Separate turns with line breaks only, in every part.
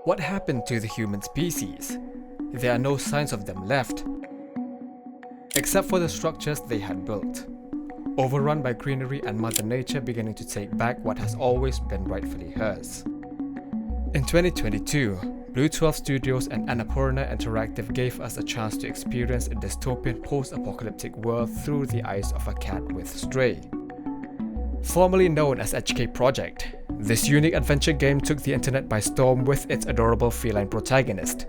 What happened to the human species? There are no signs of them left, except for the structures they had built, overrun by greenery and Mother Nature beginning to take back what has always been rightfully hers. In 2022, Blue 12 Studios and Annapurna Interactive gave us a chance to experience a dystopian post-apocalyptic world through the eyes of a cat with Stray. Formerly known as HK Project, this unique adventure game took the internet by storm with its adorable feline protagonist.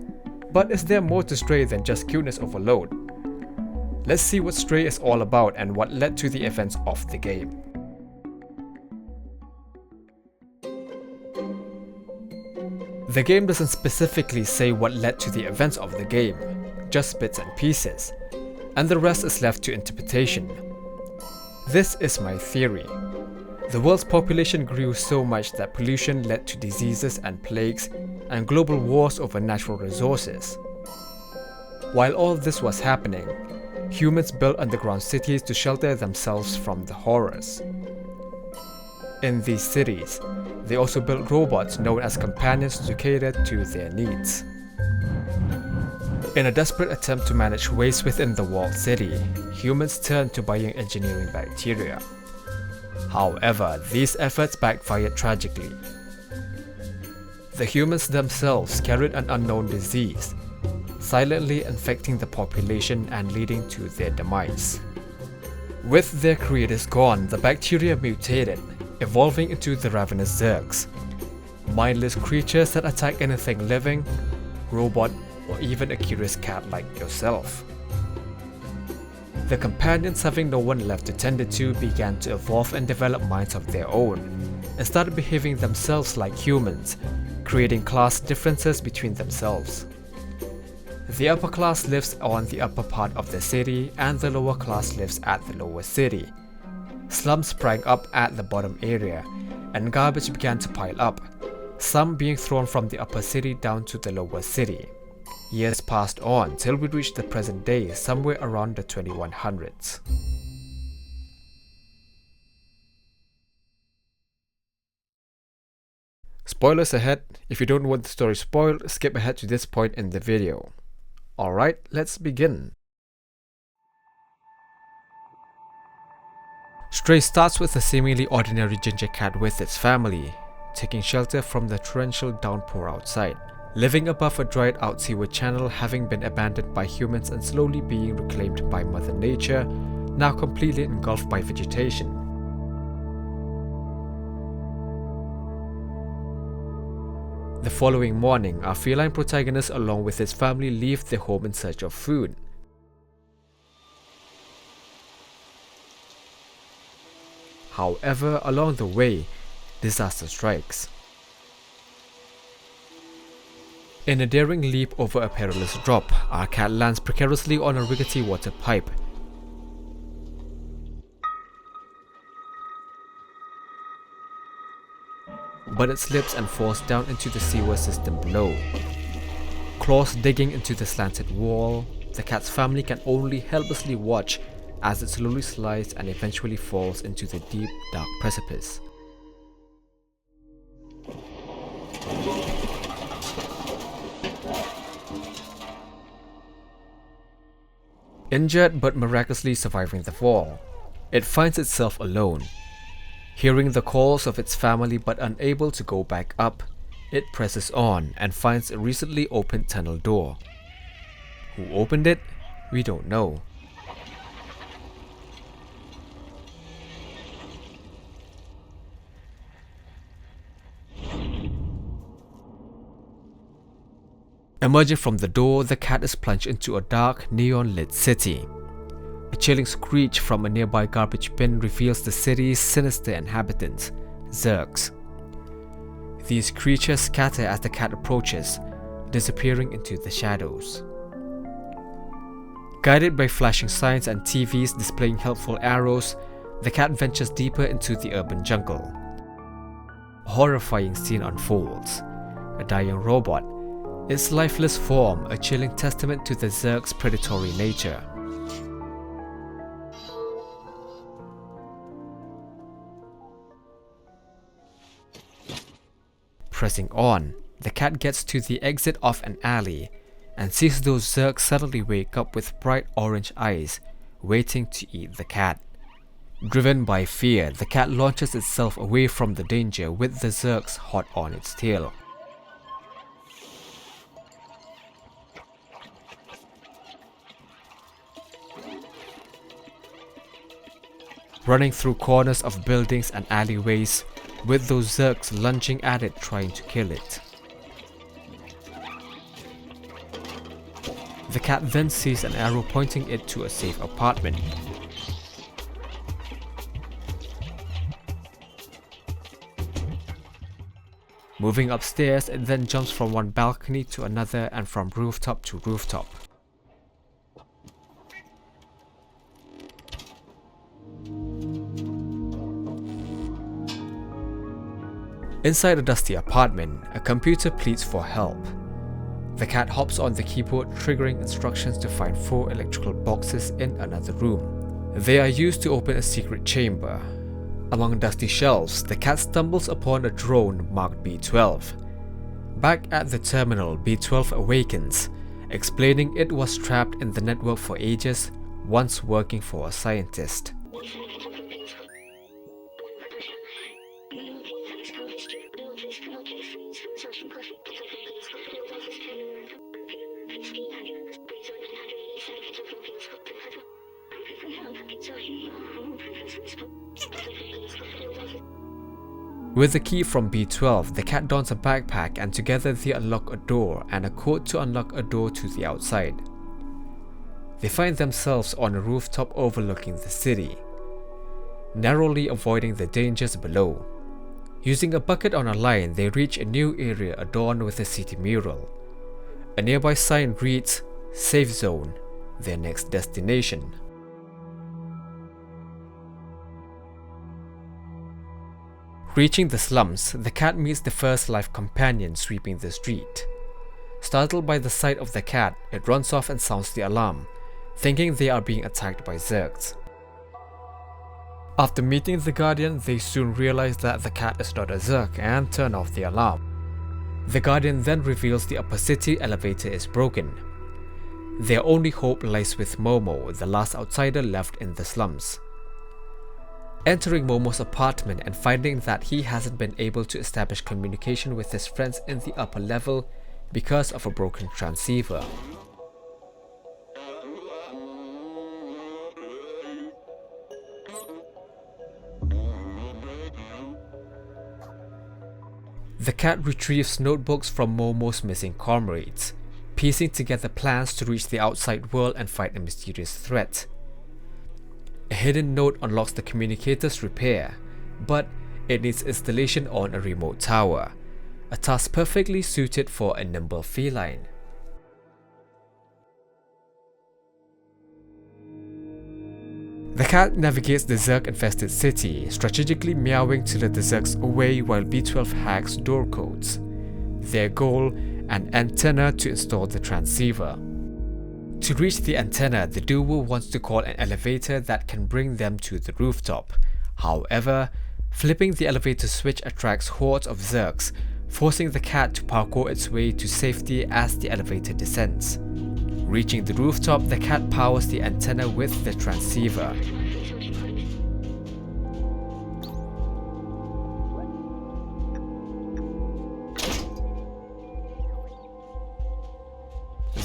But is there more to Stray than just cuteness overload? Let's see what Stray is all about and what led to the events of the game. The game doesn't specifically say what led to the events of the game, just bits and pieces, and the rest is left to interpretation. This is my theory. The world's population grew so much that pollution led to diseases and plagues and global wars over natural resources. While all this was happening, humans built underground cities to shelter themselves from the horrors. In these cities, they also built robots known as companions to cater to their needs. In a desperate attempt to manage waste within the walled city, humans turned to bioengineering bacteria. However, these efforts backfired tragically. The humans themselves carried an unknown disease, silently infecting the population and leading to their demise. With their creators gone, the bacteria mutated, evolving into the ravenous zergs, mindless creatures that attack anything living, robot, or even a curious cat like yourself. The companions, having no one left to tend it to, began to evolve and develop minds of their own, and started behaving themselves like humans, creating class differences between themselves. The upper class lives on the upper part of the city, and the lower class lives at the lower city. Slums sprang up at the bottom area, and garbage began to pile up, some being thrown from the upper city down to the lower city. Years passed on till we reached the present day, somewhere around the 2100s. Spoilers ahead. If you don't want the story spoiled, skip ahead to this point in the video. Alright, let's begin. Stray starts with a seemingly ordinary ginger cat with its family, taking shelter from the torrential downpour outside, living above a dried out seaward channel having been abandoned by humans and slowly being reclaimed by Mother Nature, now completely engulfed by vegetation. The following morning, our feline protagonist along with his family leave their home in search of food. However, along the way, disaster strikes. In a daring leap over a perilous drop, our cat lands precariously on a rickety water pipe. But it slips and falls down into the sewer system below. Claws digging into the slanted wall, the cat's family can only helplessly watch as it slowly slides and eventually falls into the deep, dark precipice. Injured but miraculously surviving the fall, it finds itself alone. Hearing the calls of its family but unable to go back up, it presses on and finds a recently opened tunnel door. Who opened it? We don't know. Emerging from the door, the cat is plunged into a dark, neon-lit city. A chilling screech from a nearby garbage bin reveals the city's sinister inhabitants, zergs. These creatures scatter as the cat approaches, disappearing into the shadows. Guided by flashing signs and TVs displaying helpful arrows, the cat ventures deeper into the urban jungle. A horrifying scene unfolds. A dying robot, its lifeless form a chilling testament to the zerg's predatory nature. Pressing on, the cat gets to the exit of an alley and sees those zergs suddenly wake up with bright orange eyes, waiting to eat the cat. Driven by fear, the cat launches itself away from the danger with the zergs hot on its tail. Running through corners of buildings and alleyways, with those zergs lunging at it trying to kill it. The cat then sees an arrow pointing it to a safe apartment. Moving upstairs, it then jumps from one balcony to another and from rooftop to rooftop. Inside a dusty apartment, a computer pleads for help. The cat hops on the keyboard, triggering instructions to find 4 electrical boxes in another room. They are used to open a secret chamber. Among dusty shelves, the cat stumbles upon a drone marked B-12. Back at the terminal, B-12 awakens, explaining it was trapped in the network for ages, once working for a scientist. With the key from B-12, the cat dons a backpack and together they unlock a door and a code to unlock a door to the outside. They find themselves on a rooftop overlooking the city, narrowly avoiding the dangers below. Using a bucket on a line, they reach a new area adorned with a city mural. A nearby sign reads, "Safe Zone," their next destination. Reaching the slums, the cat meets the first life companion sweeping the street. Startled by the sight of the cat, it runs off and sounds the alarm, thinking they are being attacked by zergs. After meeting the Guardian, they soon realize that the cat is not a zerg and turn off the alarm. The Guardian then reveals the upper city elevator is broken. Their only hope lies with Momo, the last outsider left in the slums. Entering Momo's apartment and finding that he hasn't been able to establish communication with his friends in the upper level because of a broken transceiver. The cat retrieves notebooks from Momo's missing comrades, piecing together plans to reach the outside world and fight a mysterious threat. A hidden note unlocks the communicator's repair, but it needs installation on a remote tower, a task perfectly suited for a nimble feline. The cat navigates the zerg-infested city, strategically meowing to let the zergs away while B-12 hacks door codes. Their goal, an antenna to install the transceiver. To reach the antenna, the duo wants to call an elevator that can bring them to the rooftop. However, flipping the elevator switch attracts hordes of zergs, forcing the cat to parkour its way to safety as the elevator descends. Reaching the rooftop, the cat powers the antenna with the transceiver.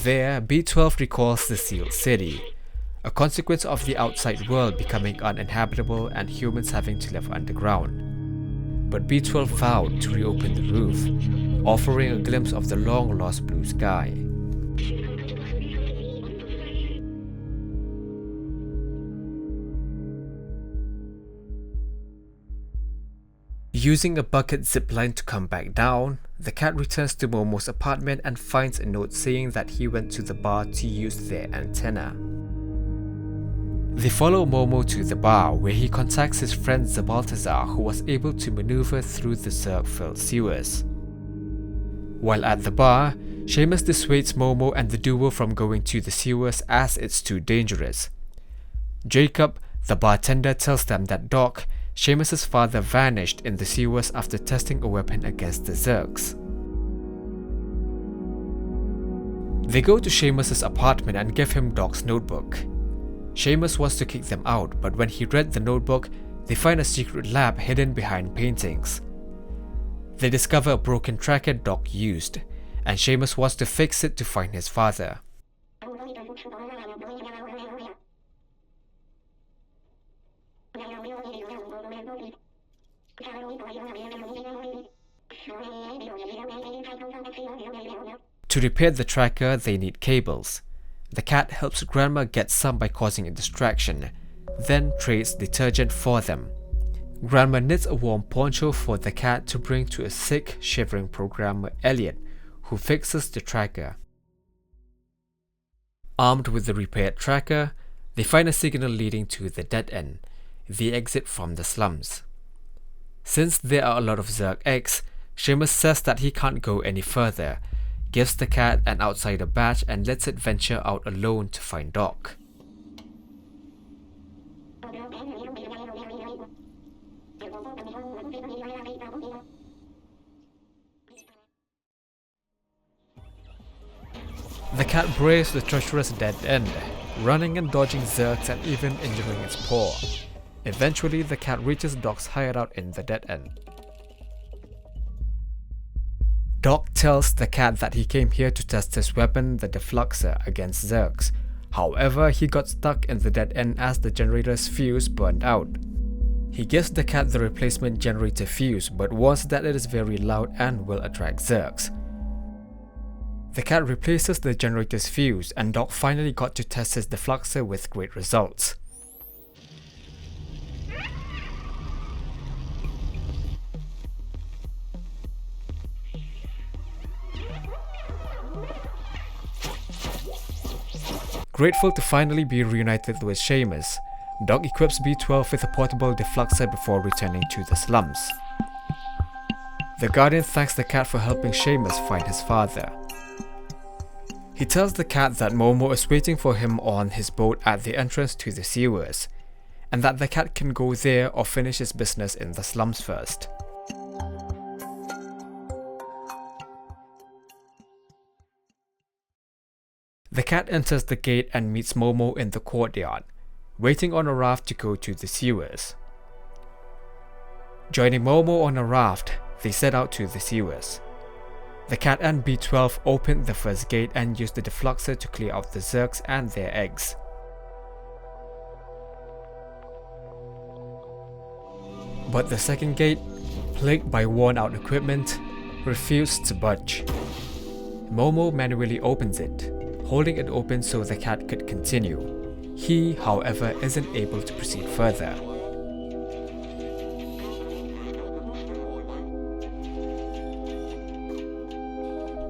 There, B-12 recalls the sealed city, a consequence of the outside world becoming uninhabitable and humans having to live underground. But B-12 vowed to reopen the roof, offering a glimpse of the long-lost blue sky. Using a bucket zipline to come back down, the cat returns to Momo's apartment and finds a note saying that he went to the bar to use their antenna. They follow Momo to the bar, where he contacts his friend Zabaltazar, who was able to maneuver through the zerg-filled sewers. While at the bar, Seamus dissuades Momo and the duo from going to the sewers as it's too dangerous. Jacob, the bartender, tells them that Doc, Seamus's father, vanished in the sewers after testing a weapon against the zergs. They go to Seamus's apartment and give him Doc's notebook. Seamus wants to kick them out, but when he read the notebook, they find a secret lab hidden behind paintings. They discover a broken tracker Doc used, and Seamus wants to fix it to find his father. To repair the tracker, they need cables. The cat helps Grandma get some by causing a distraction, then trades detergent for them. Grandma knits a warm poncho for the cat to bring to a sick, shivering programmer Elliot, who fixes the tracker. Armed with the repaired tracker, they find a signal leading to the dead end, the exit from the slums. Since there are a lot of Zerg eggs, Seamus says that he can't go any further, gives the cat an outsider badge and lets it venture out alone to find Doc. The cat braves the treacherous dead end, running and dodging Zergs and even injuring its paw. Eventually, the cat reaches Doc's hideout in the dead end. Doc tells the cat that he came here to test his weapon, the defluxer, against Zergs. However, he got stuck in the dead end as the generator's fuse burned out. He gives the cat the replacement generator fuse, but warns that it is very loud and will attract Zergs. The cat replaces the generator's fuse, and Doc finally got to test his defluxer with great results. Grateful to finally be reunited with Seamus, Doc equips B12 with a portable defluxer before returning to the slums. The Guardian thanks the cat for helping Seamus find his father. He tells the cat that Momo is waiting for him on his boat at the entrance to the sewers, and that the cat can go there or finish his business in the slums first. The cat enters the gate and meets Momo in the courtyard, waiting on a raft to go to the sewers. Joining Momo on a raft, they set out to the sewers. The cat and B12 opened the first gate and used the defluxer to clear out the Zergs and their eggs. But the second gate, plagued by worn-out equipment, refused to budge. Momo manually opens it, holding it open so the cat could continue. He, however, isn't able to proceed further.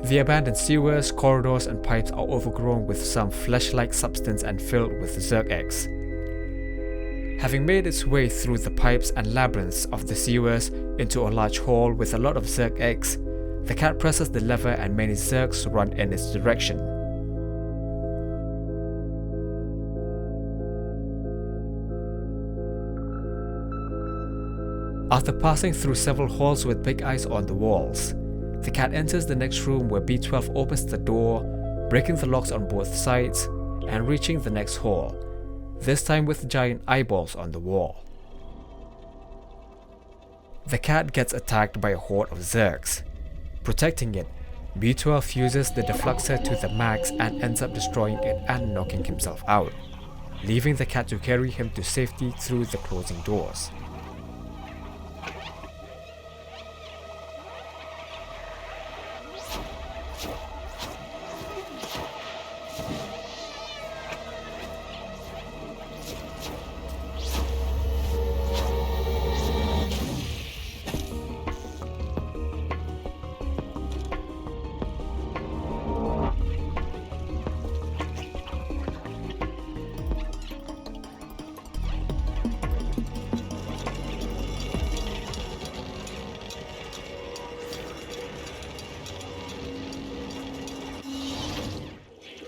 The abandoned sewers, corridors and pipes are overgrown with some flesh-like substance and filled with Zerg eggs. Having made its way through the pipes and labyrinths of the sewers into a large hall with a lot of Zerg eggs, the cat presses the lever and many Zergs run in its direction. After passing through several halls with big eyes on the walls, the cat enters the next room where B12 opens the door, breaking the locks on both sides, and reaching the next hall, this time with giant eyeballs on the wall. The cat gets attacked by a horde of Zergs. Protecting it, B12 uses the defluxer to the max and ends up destroying it and knocking himself out, leaving the cat to carry him to safety through the closing doors.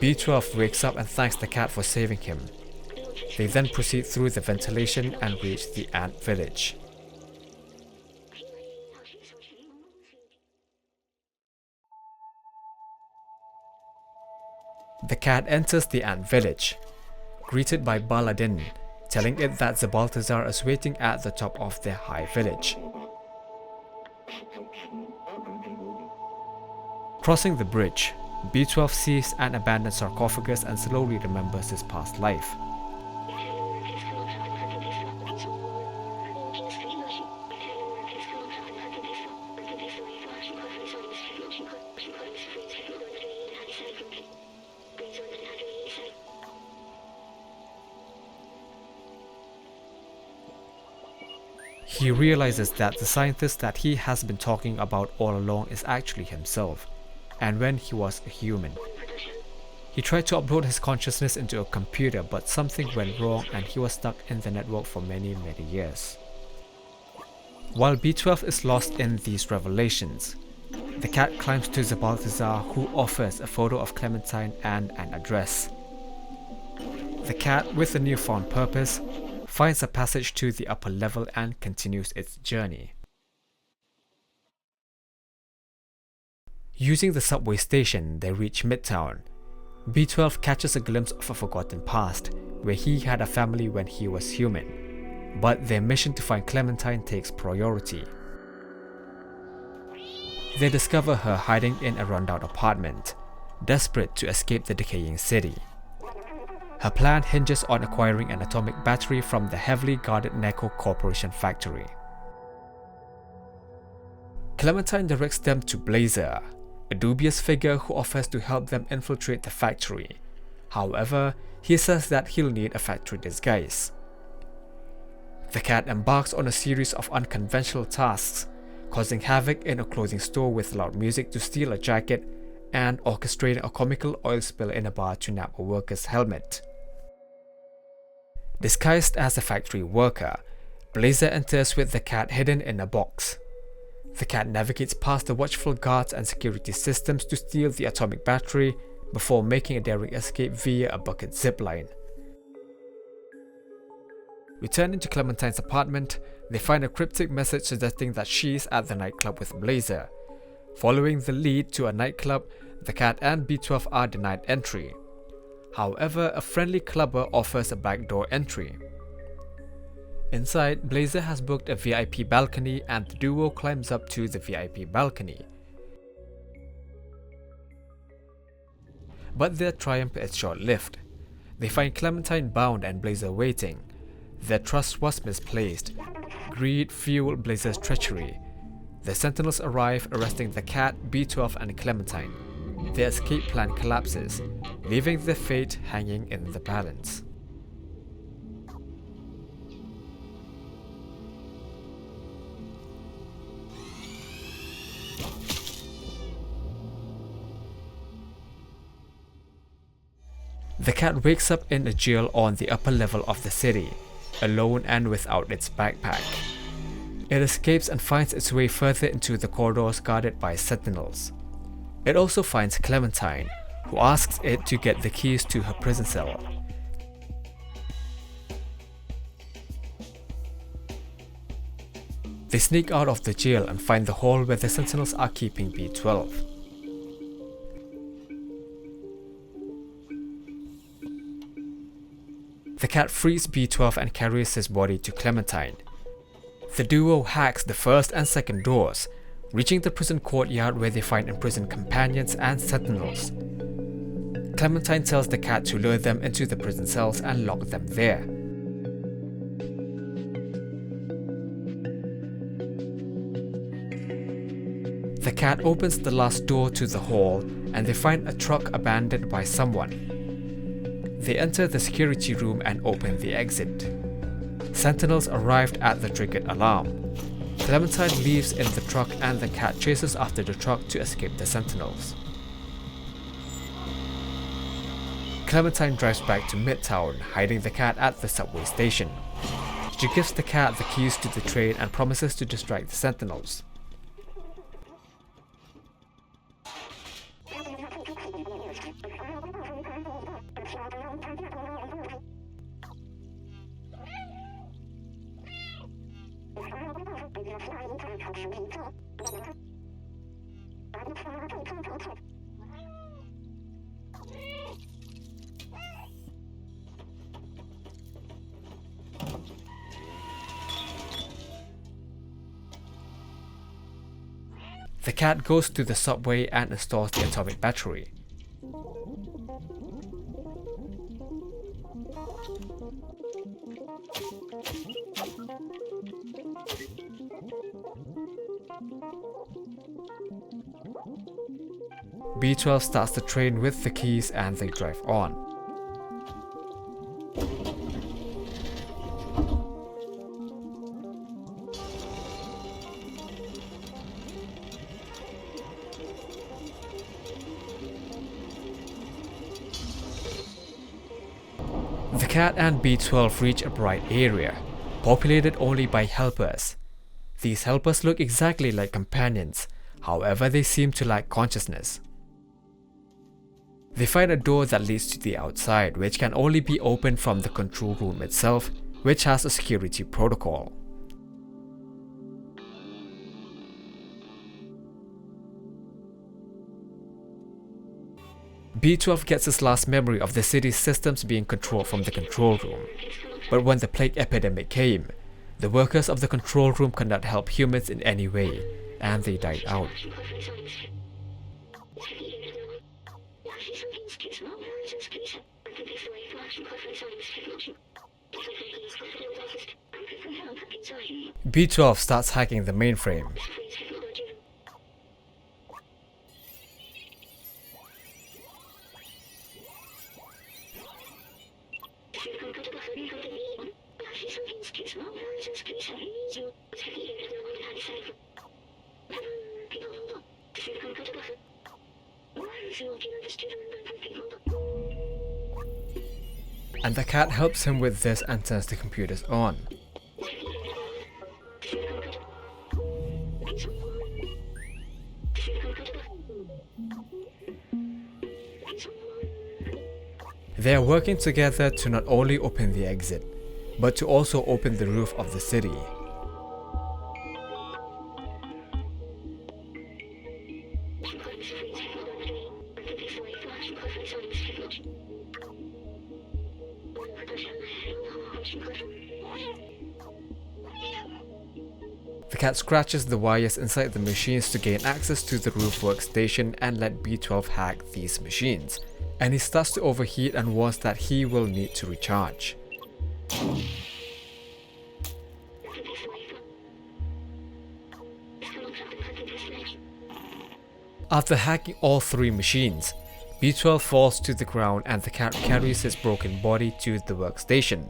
B12 wakes up and thanks the cat for saving him. They then proceed through the ventilation and reach the ant village. The cat enters the ant village, greeted by Baladin, telling it that the Balthazar is waiting at the top of their high village. Crossing the bridge, B12 sees an abandoned sarcophagus and slowly remembers his past life. He realizes that the scientist that he has been talking about all along is actually himself, and when he was a human. He tried to upload his consciousness into a computer, but something went wrong and he was stuck in the network for many years. While B12 is lost in these revelations, the cat climbs to the Balthazar, who offers a photo of Clementine and an address. The cat, with a newfound purpose, finds a passage to the upper level and continues its journey. Using the subway station, they reach Midtown. B12 catches a glimpse of a forgotten past, where he had a family when he was human, but their mission to find Clementine takes priority. They discover her hiding in a rundown apartment, desperate to escape the decaying city. Her plan hinges on acquiring an atomic battery from the heavily guarded Neko Corporation factory. Clementine directs them to Blazer, a dubious figure who offers to help them infiltrate the factory. However, he says that he'll need a factory disguise. The cat embarks on a series of unconventional tasks, causing havoc in a clothing store with loud music to steal a jacket and orchestrating a comical oil spill in a bar to nab a worker's helmet. Disguised as a factory worker, Blazer enters with the cat hidden in a box. The cat navigates past the watchful guards and security systems to steal the atomic battery before making a daring escape via a bucket zipline. Returning to Clementine's apartment, they find a cryptic message suggesting that she's at the nightclub with Blazer. Following the lead to a nightclub, the cat and B12 are denied entry. However, a friendly clubber offers a backdoor entry. Inside, Blazer has booked a VIP balcony and the duo climbs up to the VIP balcony. But their triumph is short-lived. They find Clementine bound and Blazer waiting. Their trust was misplaced. Greed fueled Blazer's treachery. The Sentinels arrive, arresting the cat, B12 and Clementine. Their escape plan collapses, leaving their fate hanging in the balance. The cat wakes up in a jail on the upper level of the city, alone and without its backpack. It escapes and finds its way further into the corridors guarded by sentinels. It also finds Clementine, who asks it to get the keys to her prison cell. They sneak out of the jail and find the hall where the sentinels are keeping B12. The cat frees B12 and carries his body to Clementine. The duo hacks the first and second doors, reaching the prison courtyard where they find imprisoned companions and sentinels. Clementine tells the cat to lure them into the prison cells and lock them there. The cat opens the last door to the hall and they find a truck abandoned by someone. They enter the security room and open the exit. Sentinels arrived at the triggered alarm. Clementine leaves in the truck and the cat chases after the truck to escape the sentinels. Clementine drives back to Midtown, hiding the cat at the subway station. She gives the cat the keys to the train and promises to distract the sentinels. The cat goes to the subway and installs the atomic battery. B12 starts the train with the keys and they drive on. The cat and B12 reach a bright area, populated only by helpers. These helpers look exactly like companions, however they seem to lack consciousness. They find a door that leads to the outside, which can only be opened from the control room itself, which has a security protocol. B12 gets his last memory of the city's systems being controlled from the control room. But when the plague epidemic came, the workers of the control room could not help humans in any way, and they died out. B12 starts hacking the mainframe. And the cat helps him with this and turns the computers on. They are working together to not only open the exit, but to also open the roof of the city. The cat scratches the wires inside the machines to gain access to the roof workstation and let B12 hack these machines, and he starts to overheat and warns that he will need to recharge. After hacking all three machines, B12 falls to the ground and the cat carries his broken body to the workstation.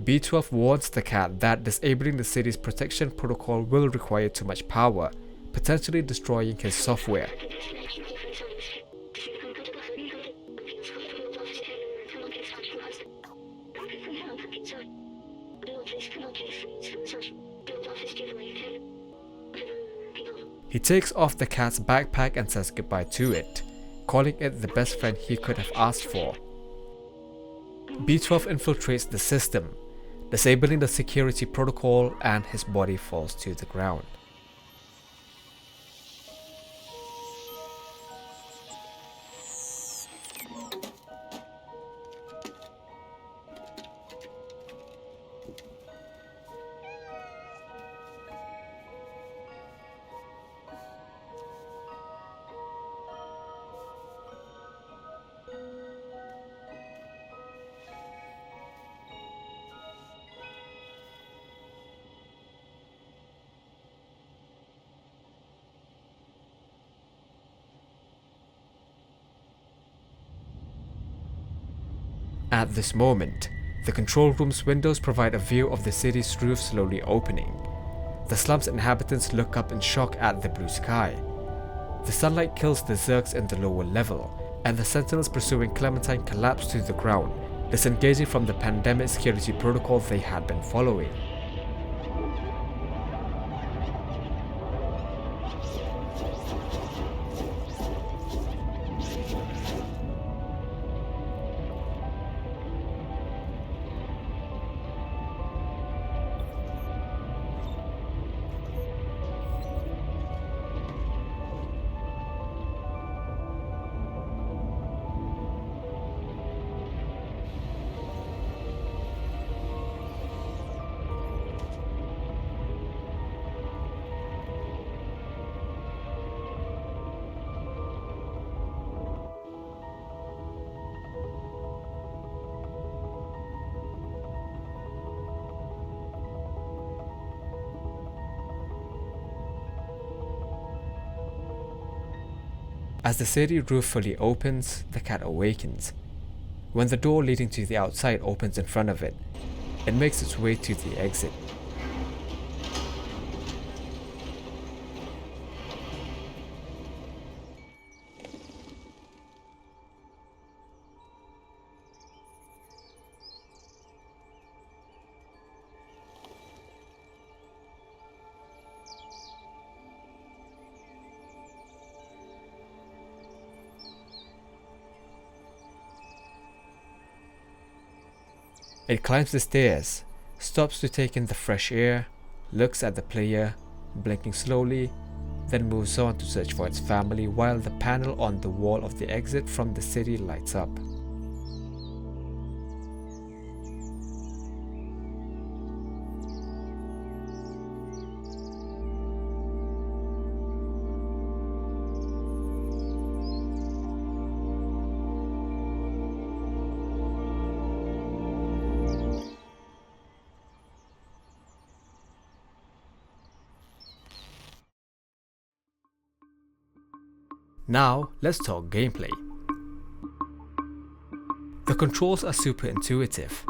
B12 warns the cat that disabling the city's protection protocol will require too much power, potentially destroying his software. He takes off the cat's backpack and says goodbye to it, calling it the best friend he could have asked for. B12 infiltrates the system, disabling the security protocol, and his body falls to the ground. At this moment, the control room's windows provide a view of the city's roof slowly opening. The slum's inhabitants look up in shock at the blue sky. The sunlight kills the zergs in the lower level, and the sentinels pursuing Clementine collapse to the ground, disengaging from the pandemic security protocol they had been following. As the city roof fully opens, the cat awakens. When the door leading to the outside opens in front of it, it makes its way to the exit. It climbs the stairs, stops to take in the fresh air, looks at the player, blinking slowly, then moves on to search for its family while the panel on the wall of the exit from the city lights up. Now, let's talk gameplay. The controls are super intuitive.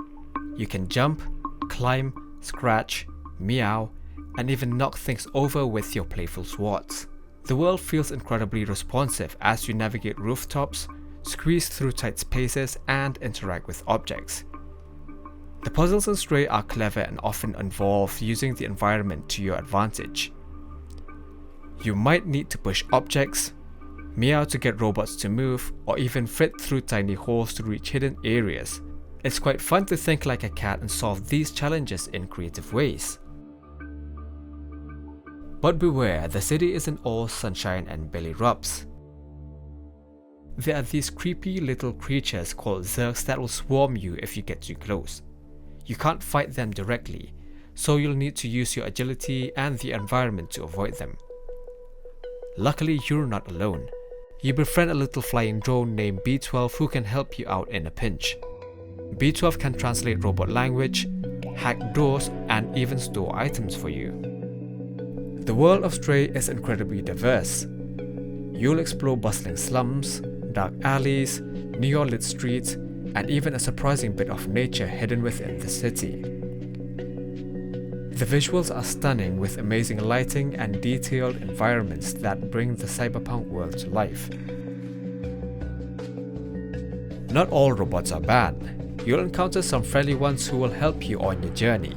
You can jump, climb, scratch, meow, and even knock things over with your playful swats. The world feels incredibly responsive as you navigate rooftops, squeeze through tight spaces, and interact with objects. The puzzles in Stray are clever and often involve using the environment to your advantage. You might need to push objects, meow to get robots to move, or even fit through tiny holes to reach hidden areas. It's quite fun to think like a cat and solve these challenges in creative ways. But beware, the city isn't all sunshine and belly rubs. There are these creepy little creatures called zergs that will swarm you if you get too close. You can't fight them directly, so you'll need to use your agility and the environment to avoid them. Luckily, you're not alone. You befriend a little flying drone named B12 who can help you out in a pinch. B12 can translate robot language, hack doors, and even store items for you. The world of Stray is incredibly diverse. You'll explore bustling slums, dark alleys, neon-lit streets, and even a surprising bit of nature hidden within the city. The visuals are stunning with amazing lighting and detailed environments that bring the cyberpunk world to life. Not all robots are bad. You'll encounter some friendly ones who will help you on your journey.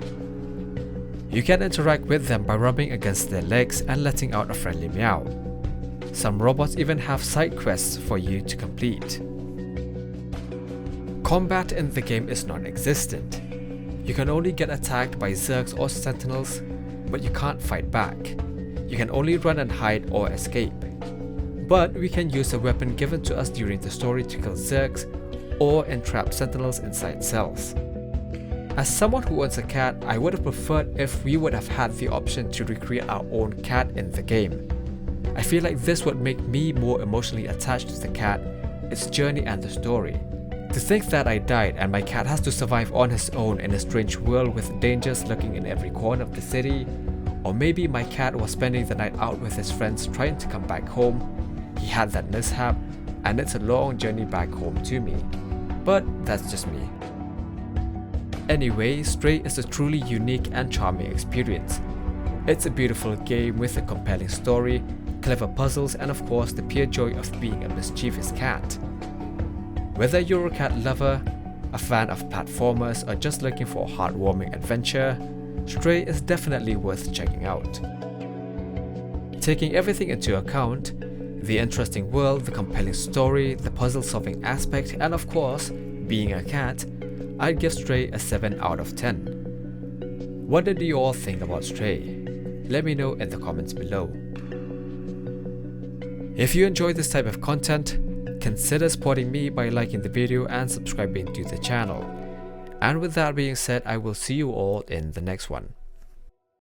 You can interact with them by rubbing against their legs and letting out a friendly meow. Some robots even have side quests for you to complete. Combat in the game is non-existent. You can only get attacked by zergs or sentinels, but you can't fight back. You can only run and hide or escape. But we can use a weapon given to us during the story to kill zergs or entrap sentinels inside cells. As someone who owns a cat, I would have preferred if we would have had the option to recreate our own cat in the game. I feel like this would make me more emotionally attached to the cat, its journey and the story. To think that I died and my cat has to survive on his own in a strange world with dangers lurking in every corner of the city, or maybe my cat was spending the night out with his friends trying to come back home, he had that mishap, and it's a long journey back home to me. But that's just me. Anyway, Stray is a truly unique and charming experience. It's a beautiful game with a compelling story, clever puzzles, and of course the pure joy of being a mischievous cat. Whether you're a cat lover, a fan of platformers, or just looking for a heartwarming adventure, Stray is definitely worth checking out. Taking everything into account, the interesting world, the compelling story, the puzzle-solving aspect, and of course, being a cat, I'd give Stray a 7 out of 10. What did you all think about Stray? Let me know in the comments below. If you enjoy this type of content, consider supporting me by liking the video and subscribing to the channel. And with that being said, I will see you all in the next one.